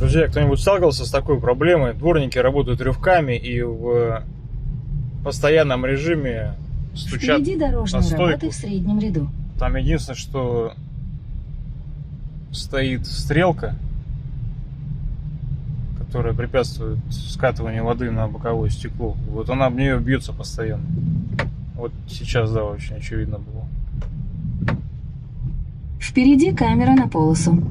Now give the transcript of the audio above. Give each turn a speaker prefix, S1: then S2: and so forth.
S1: Друзья, кто-нибудь сталкивался с такой проблемой? Дворники работают рывками и в постоянном режиме стучат
S2: Впереди
S1: на
S2: дорожные
S1: стойку.
S2: работы в среднем ряду.
S1: Там единственное, что стоит стрелка, которая препятствует скатыванию воды на боковое стекло. Вот она об нее бьется постоянно. Вот сейчас, да, очень очевидно было.
S2: Впереди камера на полосу.